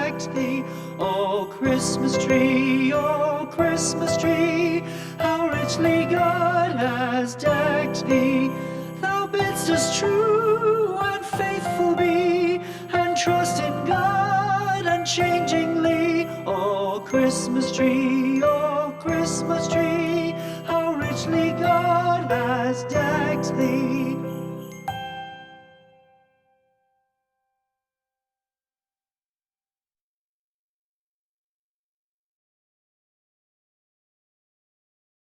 decked thee. O Christmas tree, how richly God has decked thee. Thou bidst us true and faithful be, and trust in God unchangingly. O Christmas tree, how richly God has decked thee.